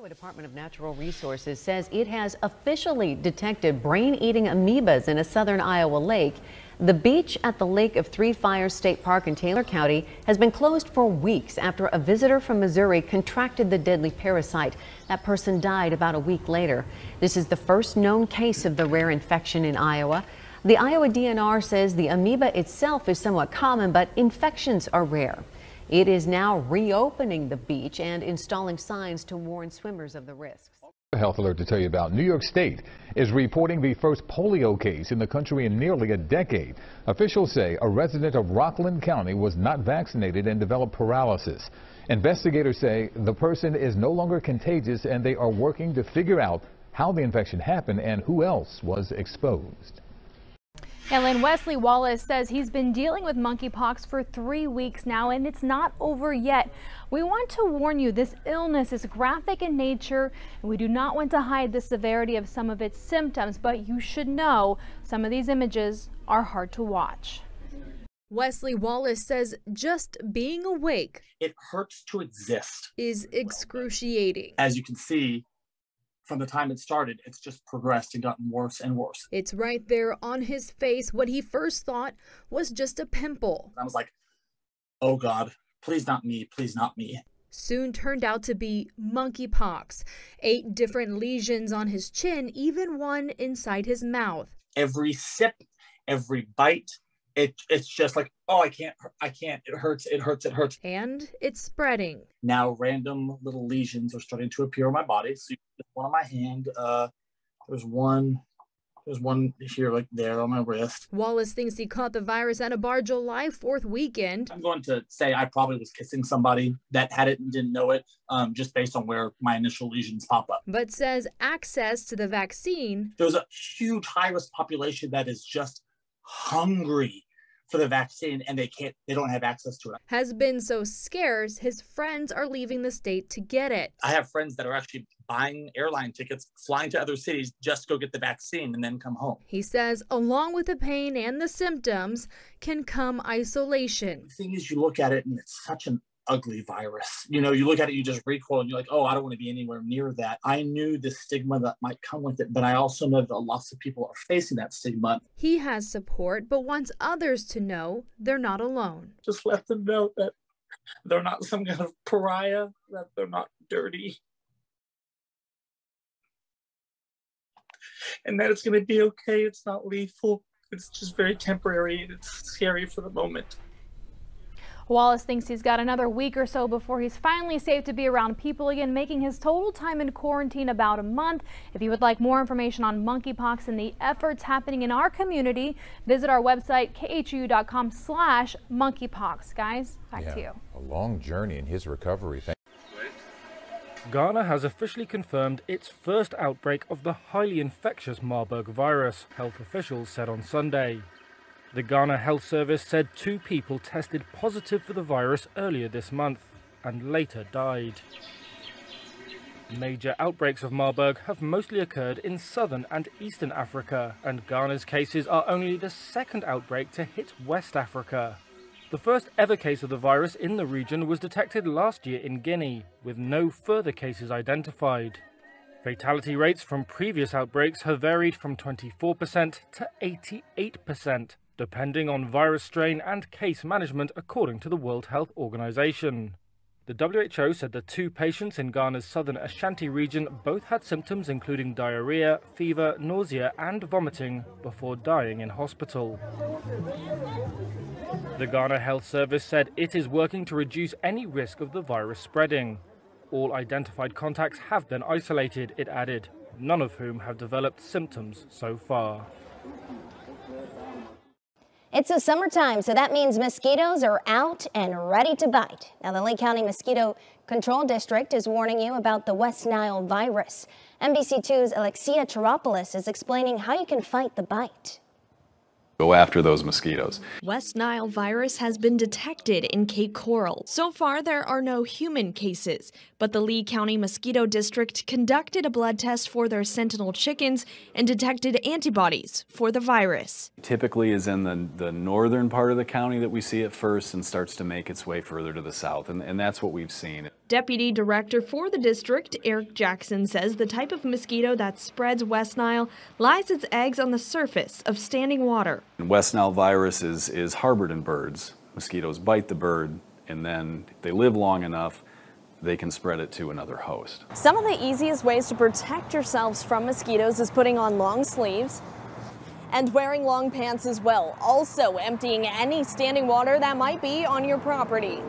Iowa Department of Natural Resources says it has officially detected brain-eating amoebas in a southern Iowa lake. The beach at the Lake of Three Fires State Park in Taylor County has been closed for weeks after a visitor from Missouri contracted the deadly parasite. That person died about a week later. This is the first known case of the rare infection in Iowa. The Iowa DNR says the amoeba itself is somewhat common, but infections are rare. It is now reopening the beach and installing signs to warn swimmers of the risks. A health alert to tell you about. New York State is reporting the first polio case in the country in nearly a decade. Officials say a resident of Rockland County was not vaccinated and developed paralysis. Investigators say the person is no longer contagious and they are working to figure out how the infection happened and who else was exposed. And Wesley Wallace says he's been dealing with monkeypox for 3 weeks now, and it's not over yet. We want to warn you, this illness is graphic in nature, and we do not want to hide the severity of some of its symptoms, but you should know some of these images are hard to watch. Wesley Wallace says just being awake, it hurts to exist, is excruciating. As you can see, from the time it started, it's just progressed and gotten worse and worse. It's right there on his face. What he first thought was just a pimple. I was like, oh God, please not me, please not me. Soon turned out to be monkeypox. 8 different lesions on his chin, even one inside his mouth. Every sip, every bite, it's just like, oh, I can't, it hurts. And it's spreading. Now random little lesions are starting to appear on my body. So one on my hand, there's one here, like there on my wrist. Wallace thinks he caught the virus at a bar July 4th weekend. I'm going to say I probably was kissing somebody that had it and didn't know it, just based on where my initial lesions pop up. But says access to the vaccine. There's a huge high-risk population that is just hungry for the vaccine, and they don't have access to it. Has been so scarce, his friends are leaving the state to get it. I have friends that are actually buying airline tickets, flying to other cities just to go get the vaccine and then come home. He says along with the pain and the symptoms can come isolation. The thing is, you look at it and it's such an ugly virus. You know, you look at it, you just recoil and you're like, oh, I don't want to be anywhere near that. I knew the stigma that might come with it, but I also know that lots of people are facing that stigma. He has support, but wants others to know they're not alone. Just let them know that they're not some kind of pariah, that they're not dirty, and that it's going to be okay. It's not lethal. It's just very temporary, and it's scary for the moment. Wallace thinks he's got another week or so before he's finally safe to be around people again, making his total time in quarantine about a month. If you would like more information on monkeypox and the efforts happening in our community, visit our website, khu.com/monkeypox. Guys, back to you. A long journey in his recovery. Ghana has officially confirmed its first outbreak of the highly infectious Marburg virus, health officials said on Sunday. The Ghana Health Service said 2 people tested positive for the virus earlier this month and later died. Major outbreaks of Marburg have mostly occurred in southern and eastern Africa, and Ghana's cases are only the second outbreak to hit West Africa. The first ever case of the virus in the region was detected last year in Guinea, with no further cases identified. Fatality rates from previous outbreaks have varied from 24% to 88%. Depending on virus strain and case management, according to the World Health Organization. The WHO said the 2 patients in Ghana's southern Ashanti region both had symptoms including diarrhea, fever, nausea and vomiting before dying in hospital. The Ghana Health Service said it is working to reduce any risk of the virus spreading. All identified contacts have been isolated, it added, none of whom have developed symptoms so far. It's the summertime, so that means mosquitoes are out and ready to bite. Now, the Lake County Mosquito Control District is warning you about the West Nile virus. NBC2's Alexia Chiropoulos is explaining how you can fight the bite. Go after those mosquitoes. West Nile virus has been detected in Cape Coral. So far, there are no human cases, But the Lee County Mosquito District conducted a blood test for their sentinel chickens and detected antibodies for the virus. Typically is in the northern part of the county that we see it first and starts to make its way further to the south, and that's what we've seen. Deputy Director for the district, Eric Jackson, says the type of mosquito that spreads West Nile lies its eggs on the surface of standing water. West Nile virus is harbored in birds. Mosquitoes bite the bird, and then if they live long enough, they can spread it to another host. Some of the easiest ways to protect yourselves from mosquitoes is putting on long sleeves and wearing long pants as well. Also emptying any standing water that might be on your property.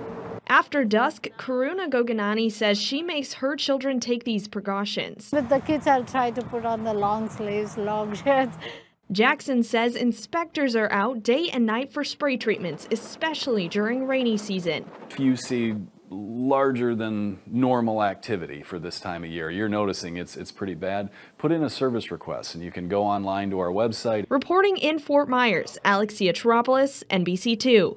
After dusk, Karuna Goganani says she makes her children take these precautions. With the kids, I'll try to put on the long sleeves, long shirts. Jackson says inspectors are out day and night for spray treatments, especially during rainy season. If you see larger than normal activity for this time of year, you're noticing it's pretty bad, put in a service request and you can go online to our website. Reporting in Fort Myers, Alexia Teropoulos, NBC2.